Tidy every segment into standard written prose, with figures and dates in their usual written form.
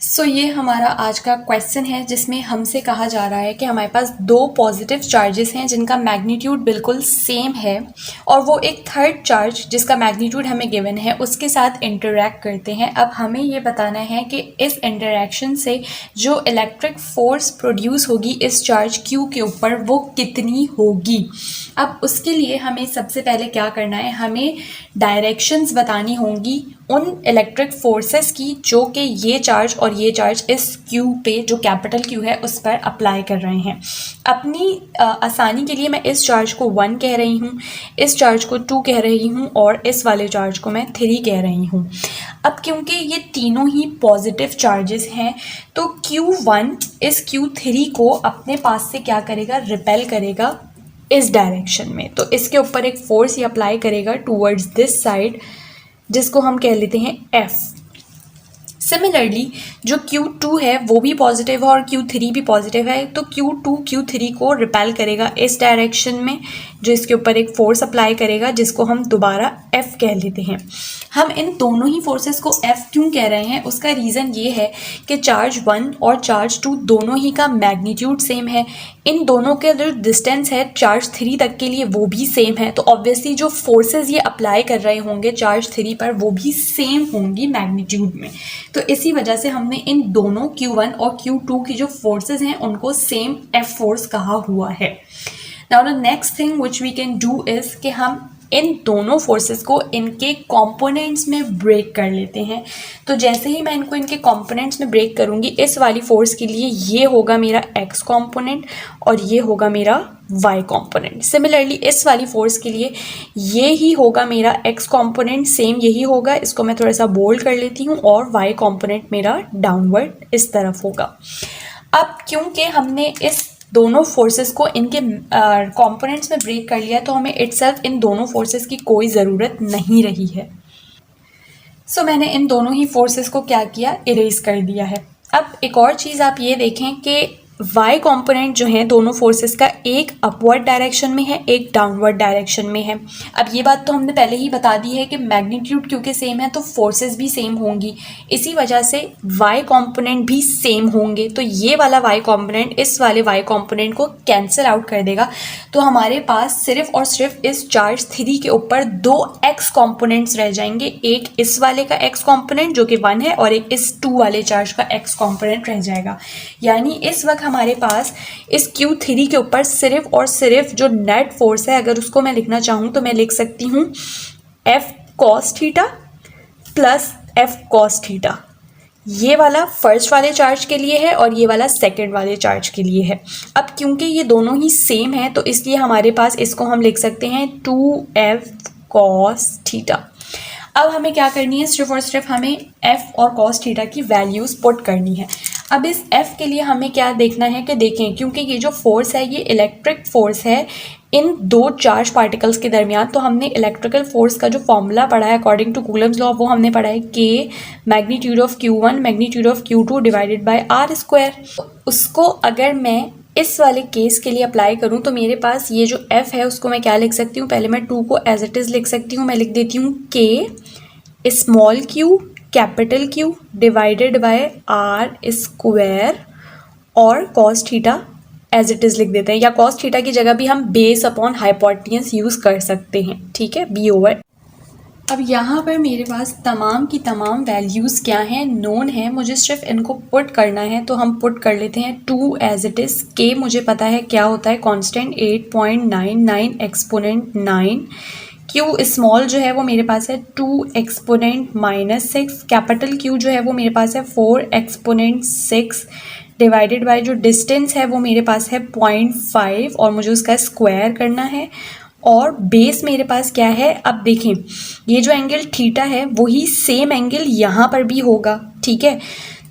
ये हमारा आज का क्वेश्चन है जिसमें हमसे कहा जा रहा है कि हमारे पास दो पॉजिटिव चार्जेस हैं जिनका मैग्नीट्यूड बिल्कुल सेम है और वो एक थर्ड चार्ज जिसका मैग्नीट्यूड हमें गिवन है उसके साथ इंटरैक्ट करते हैं। अब हमें ये बताना है कि इस इंटरैक्शन से जो इलेक्ट्रिक फोर्स प्रोड्यूस होगी इस चार्ज Q के ऊपर वो कितनी होगी। अब उसके लिए हमें सबसे पहले क्या करना है, हमें डायरेक्शंस बतानी होंगी उन इलेक्ट्रिक फोर्सेस की जो कि ये चार्ज और ये चार्ज इस Q पे जो कैपिटल Q है उस पर अप्लाई कर रहे हैं। अपनी आसानी के लिए मैं इस चार्ज को 1 कह रही हूँ, इस चार्ज को 2 कह रही हूँ और इस वाले चार्ज को मैं 3 कह रही हूँ। अब क्योंकि ये तीनों ही पॉजिटिव चार्जेस हैं तो Q1 इस Q3 को अपने पास से क्या करेगा, रिपेल करेगा इस डायरेक्शन में। तो इसके ऊपर एक फोर्स ये अप्लाई करेगा टूवर्ड्स दिस साइड जिसको हम कह लेते हैं F। सिमिलरली जो Q2 है वो भी पॉजिटिव है और Q3 भी पॉजिटिव है, तो Q2 Q3 को रिपेल करेगा इस डायरेक्शन में जो इसके ऊपर एक फोर्स अप्लाई करेगा जिसको हम दोबारा F कह लेते हैं। हम इन दोनों ही फोर्सेस को F क्यों कह रहे हैं, उसका रीज़न ये है कि चार्ज 1 और चार्ज 2 दोनों ही का मैग्नीट्यूड सेम है। इन दोनों के जो डिस्टेंस है चार्ज 3 तक के लिए वो भी सेम है, तो ऑब्वियसली जो फोर्सेस ये अप्लाई कर रहे होंगे चार्ज 3 पर वो भी सेम होंगी मैग्नीट्यूड में। तो इसी वजह से हमने इन दोनों Q1 और Q2 की जो फोर्सेस हैं उनको सेम F फोर्स कहा हुआ है। Now the next thing which we can do is कि हम इन दोनों फोर्सेस को इनके कंपोनेंट्स में ब्रेक कर लेते हैं। तो जैसे ही मैं इनको इनके कंपोनेंट्स में ब्रेक करूँगी, इस वाली फोर्स के लिए ये होगा मेरा x कंपोनेंट और ये होगा मेरा y कंपोनेंट। सिमिलरली इस वाली फोर्स के लिए ये ही होगा मेरा x कंपोनेंट, सेम यही होगा। इसको मैं थोड़ा सा बोल्ड कर लेती हूँ और y कंपोनेंट मेरा डाउनवर्ड इस तरफ होगा। अब क्योंकि हमने इस दोनों फोर्सेस को इनके कंपोनेंट्स में ब्रेक कर लिया तो हमें इटसेल्फ इन दोनों फोर्सेस की कोई ज़रूरत नहीं रही है। मैंने इन दोनों ही फोर्सेस को क्या किया, इरेज कर दिया है। अब एक और चीज़ आप ये देखें कि y कंपोनेंट जो है दोनों फोर्सेस का एक अपवर्ड डायरेक्शन में है, एक डाउनवर्ड डायरेक्शन में है। अब ये बात तो हमने पहले ही बता दी है कि मैग्नीट्यूड क्योंकि सेम है तो फोर्सेस भी सेम होंगी, इसी वजह से y कंपोनेंट भी सेम होंगे। तो ये वाला y कंपोनेंट इस वाले y कंपोनेंट को कैंसिल आउट कर देगा, तो हमारे पास सिर्फ और सिर्फ इस चार्ज 3 के ऊपर दो x कंपोनेंट्स रह जाएंगे। एक इस वाले का x कंपोनेंट जो कि 1 है और एक इस 2 वाले चार्ज का x कंपोनेंट रह जाएगा। यानी इस वक्त हमारे पास इस Q3 के ऊपर सिर्फ और सिर्फ जो नेट फोर्स है, अगर उसको मैं लिखना चाहूँ तो मैं लिख सकती हूँ F cos theta plus F cos theta. ये वाला फर्स्ट वाले चार्ज के लिए है और ये वाला सेकंड वाले चार्ज के लिए है। अब क्योंकि ये दोनों ही सेम है तो इसलिए हमारे पास इसको हम लिख सकते हैं 2F cos थीटा। अब हमें क्या करनी है, सिर्फ और सिर्फ हमें F और cos थीटा की वैल्यूज़ पुट करनी है। अब इस F के लिए हमें क्या देखना है कि देखें, क्योंकि ये जो फोर्स है ये इलेक्ट्रिक फोर्स है इन दो चार्ज पार्टिकल्स के दरमियान, तो हमने इलेक्ट्रिकल फोर्स का जो फॉर्मूला पढ़ा है अकॉर्डिंग टू कूलम्स लॉ वो हमने पढ़ा है K magnitude of Q1 magnitude of Q2 divided by R square. उसको अगर मैं इस वाले केस के लिए अप्लाई करूं तो मेरे पास ये जो F है उसको मैं क्या लिख सकती हूँ, पहले मैं 2 को एज इट इज़ लिख सकती हूँ। मैं लिख देती हूँ K small q capital Q divided by R square और cos theta as it is लिख देते हैं, या cos थीटा की जगह भी हम बेस अपॉन हाइपोटेन्यूज यूज़ कर सकते हैं, ठीक है, b ओवर। अब यहाँ पर मेरे पास तमाम की तमाम वैल्यूज़ क्या हैं, नोन है, मुझे सिर्फ इनको पुट करना है। तो हम पुट कर लेते हैं 2 एज इट इज़। K मुझे पता है क्या होता है, कांस्टेंट 8.99 एक्सपोनेंट 9। Q स्मॉल जो है वो मेरे पास है 2 एक्सपोनेंट -6। कैपिटल Q जो है वो मेरे पास है 4 एक्सपोनेंट 6 डिवाइडेड बाय जो डिस्टेंस है वो मेरे पास है 0.5 और मुझे उसका स्क्वायर करना है। और बेस मेरे पास क्या है, अब देखें ये जो एंगल थीटा है वही सेम एंगल यहाँ पर भी होगा, ठीक है।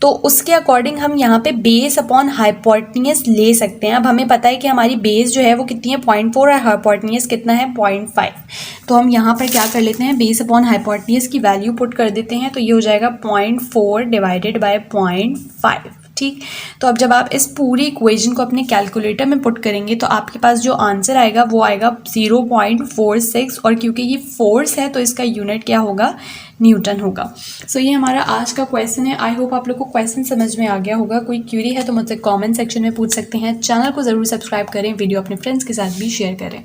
तो उसके अकॉर्डिंग हम यहाँ पे बेस अपॉन हाइपोटेन्यूज ले सकते हैं। अब हमें पता है कि हमारी बेस जो है वो कितनी है 0.4 और हाइपोटेन्यूज कितना है 0.5। तो हम यहाँ पर क्या कर लेते हैं, बेस अपॉन हाइपोटेन्यूज की वैल्यू पुट कर देते हैं। तो ये हो जाएगा 0.4 डिवाइडेड बाय 0.5, ठीक। तो अब जब आप इस पूरी इक्वेशन को अपने कैलकुलेटर में पुट करेंगे तो आपके पास जो आंसर आएगा वो आएगा 0.46 और क्योंकि ये फोर्स है तो इसका यूनिट क्या होगा, न्यूटन होगा। सो ये हमारा आज का क्वेश्चन है। आई होप आप लोग को क्वेश्चन समझ में आ गया होगा। कोई क्यूरी है तो मुझसे कमेंट सेक्शन में पूछ सकते हैं। चैनल को ज़रूर सब्सक्राइब करें, वीडियो अपने फ्रेंड्स के साथ भी शेयर करें।